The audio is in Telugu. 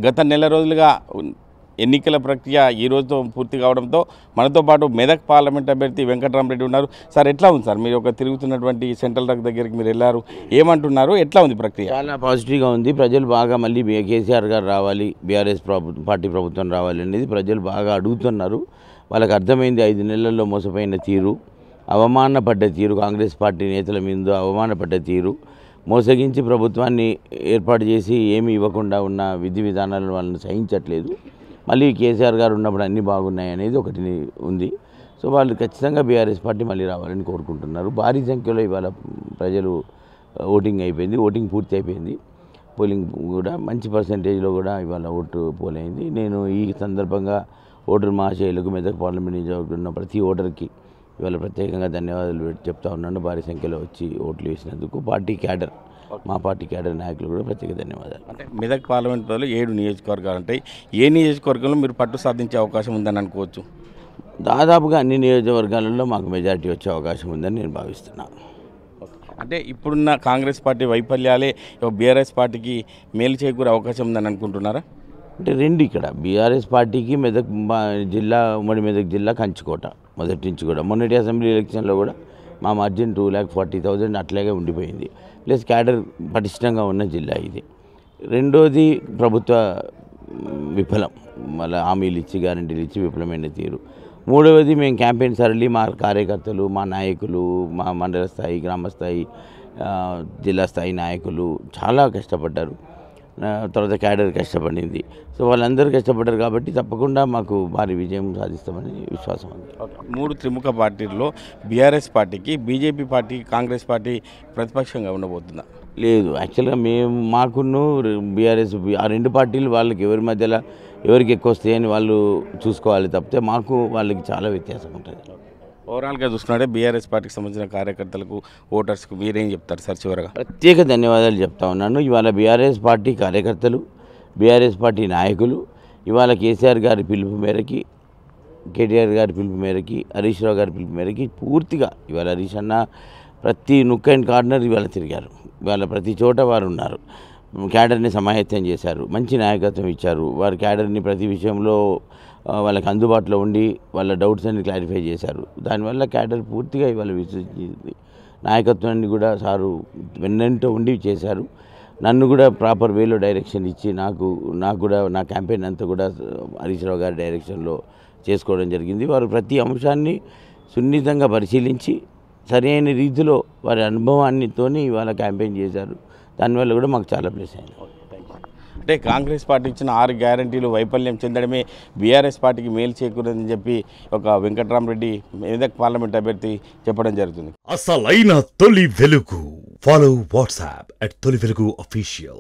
గత నెల రోజులుగా ఎన్నికల ప్రక్రియ ఈ రోజుతో పూర్తి కావడంతో మనతో పాటు మెదక్ పార్లమెంట్ అభ్యర్థి వెంకట్రామరెడ్డి ఉన్నారు. సార్ ఎట్లా ఉంది సార్, మీరు ఒక తిరుగుతున్నటువంటి సెంట్రల్ డ్రగ్ దగ్గరికి మీరు వెళ్ళారు, ఏమంటున్నారు, ఎట్లా ఉంది ప్రక్రియ? చాలా పాజిటివ్గా ఉంది. ప్రజలు బాగా మళ్ళీ కేసీఆర్ గారు రావాలి, బీఆర్ఎస్ పార్టీ ప్రభుత్వం రావాలి అనేది ప్రజలు బాగా అడుగుతున్నారు. వాళ్ళకి అర్థమైంది 5 నెలల్లో మోసపోయిన తీరు, అవమానపడ్డ తీరు, కాంగ్రెస్ పార్టీ నేతల మీద అవమానపడ్డ తీరు, మోసగించి ప్రభుత్వాన్ని ఏర్పాటు చేసి ఏమీ ఇవ్వకుండా ఉన్న విధి విధానాలను వాళ్ళని సహించట్లేదు. మళ్ళీ కేసీఆర్ గారు ఉన్నప్పుడు అన్నీ బాగున్నాయి అనేది ఒకటి ఉంది. సో వాళ్ళు ఖచ్చితంగా బీఆర్ఎస్ పార్టీ మళ్ళీ రావాలని కోరుకుంటున్నారు. భారీ సంఖ్యలో ఇవాళ ప్రజలు ఓటింగ్ అయిపోయింది, ఓటింగ్ పూర్తి అయిపోయింది. పోలింగ్ కూడా మంచి పర్సంటేజ్లో కూడా ఇవాళ ఓటు పోలైంది. నేను ఈ సందర్భంగా ఓటర్ మహాశయులకు మెదక్ పార్లమెంట్ నియోజకవర్గంలో ఉన్న ప్రతి ఓటర్కి ఇవాళ ప్రత్యేకంగా ధన్యవాదాలు చెప్తా ఉన్నాను. భారీ సంఖ్యలో వచ్చి ఓట్లు వేసినందుకు పార్టీ క్యాడర్, మా పార్టీ క్యాడర్ నాయకులు కూడా ప్రత్యేక ధన్యవాదాలు. అంటే మెదక్ పార్లమెంట్ పరిధిలో 7 నియోజకవర్గాలు ఉంటాయి. ఏ నియోజకవర్గంలో మీరు పట్టు సాధించే అవకాశం ఉందని అనుకోవచ్చు? దాదాపుగా అన్ని నియోజకవర్గాలలో మాకు మెజారిటీ వచ్చే అవకాశం ఉందని నేను భావిస్తున్నాను. అంటే ఇప్పుడున్న కాంగ్రెస్ పార్టీ వైఫల్యాలే బీఆర్ఎస్ పార్టీకి మేలు చేకూరే అవకాశం ఉందని అనుకుంటున్నారా? అంటే రెండు, ఇక్కడ బీఆర్ఎస్ పార్టీకి మెదక్ జిల్లా, ఉమ్మడి మెదక్ జిల్లా కంచుకోట మొదటి నుంచి కూడా. మొన్నటి అసెంబ్లీ ఎలక్షన్లో కూడా మా మార్జిన్ 2,40,000 అట్లాగే ఉండిపోయింది. ప్లస్ క్యాడర్ పటిష్టంగా ఉన్న జిల్లా ఇది. రెండోది ప్రభుత్వ విఫలం, మళ్ళీ హామీలు ఇచ్చి గ్యారెంటీలు ఇచ్చి విఫలమైన తీరు. మూడవది మేము క్యాంపెయిన్ సరళి, మా కార్యకర్తలు, మా నాయకులు, మా మండల స్థాయి, గ్రామ స్థాయి, జిల్లా స్థాయి నాయకులు చాలా కష్టపడ్డారు. తర్వాత క్యాడర్ కష్టపడింది. సో వాళ్ళందరూ కష్టపడ్డారు కాబట్టి తప్పకుండా మాకు భారీ విజయం సాధిస్తామని విశ్వాసం ఉంది. 3 త్రిముఖ పార్టీల్లో బీఆర్ఎస్ పార్టీకి, బీజేపీ పార్టీ, కాంగ్రెస్ పార్టీ ప్రతిపక్షంగా ఉండబోతుందా? లేదు, యాక్చువల్గా మాకును బీఆర్ఎస్ ఆ 2 పార్టీలు వాళ్ళకి ఎవరి మధ్యలో ఎవరికి ఎక్కువ వస్తాయని వాళ్ళు చూసుకోవాలి తప్పితే మాకు వాళ్ళకి చాలా వ్యత్యాసం ఉంటుంది. ఓవరాల్గా చూసుకుంటే బీఆర్ఎస్ పార్టీకి సంబంధించిన కార్యకర్తలకు, ఓటర్స్కు మీరేం చెప్తారు సార్? చివరగా ప్రత్యేక ధన్యవాదాలు చెప్తా ఉన్నాను. ఇవాళ బీఆర్ఎస్ పార్టీ కార్యకర్తలు, బీఆర్ఎస్ పార్టీ నాయకులు ఇవాళ కేసీఆర్ గారి పిలుపు మేరకి, కేటీఆర్ గారి పిలుపు మేరకి, హరీష్ రావు గారి పిలుపు మేరకి పూర్తిగా ఇవాళ హరీష్ అన్న ప్రతి నుక్ అండ్ కార్నర్ ఇవాళ తిరిగారు. ఇవాళ ప్రతి చోట వారు ఉన్నారు. క్యాడర్ని సమాయత్తం చేశారు, మంచి నాయకత్వం ఇచ్చారు. వారి క్యాడర్ని ప్రతి విషయంలో వాళ్ళకి అందుబాటులో ఉండి వాళ్ళ డౌట్స్ అన్ని క్లారిఫై చేశారు. దానివల్ల క్యాడర్ పూర్తిగా ఇవాళ విశ్వసించింది. నాయకత్వాన్ని కూడా సారు వెన్నంటూ ఉండి చేశారు. నన్ను కూడా ప్రాపర్ వేలో డైరెక్షన్ ఇచ్చి నాకు కూడా నా క్యాంపెయిన్ అంతా కూడా హరీష్ రావు గారి డైరెక్షన్లో చేసుకోవడం జరిగింది. వారు ప్రతి అంశాన్ని సున్నితంగా పరిశీలించి సరైన రీతిలో వారి అనుభవాన్నితోని ఇవాళ క్యాంపెయిన్ చేశారు. దానివల్ల కూడా మాకు చాలా ప్లస్ అయింది. అంటే కాంగ్రెస్ పార్టీ ఇచ్చిన 6 గ్యారంటీలు వైఫల్యం చెందడమే బీఆర్ఎస్ పార్టీకి మేలు చేకూరదని చెప్పి ఒక వెంకట్రామరెడ్డి మెదక్ పార్లమెంట్ అభ్యర్థి చెప్పడం జరుగుతుంది. అసలైన తొలి వెలుగు. ఫాలో వాట్సాప్ @తొలి వెలుగు official.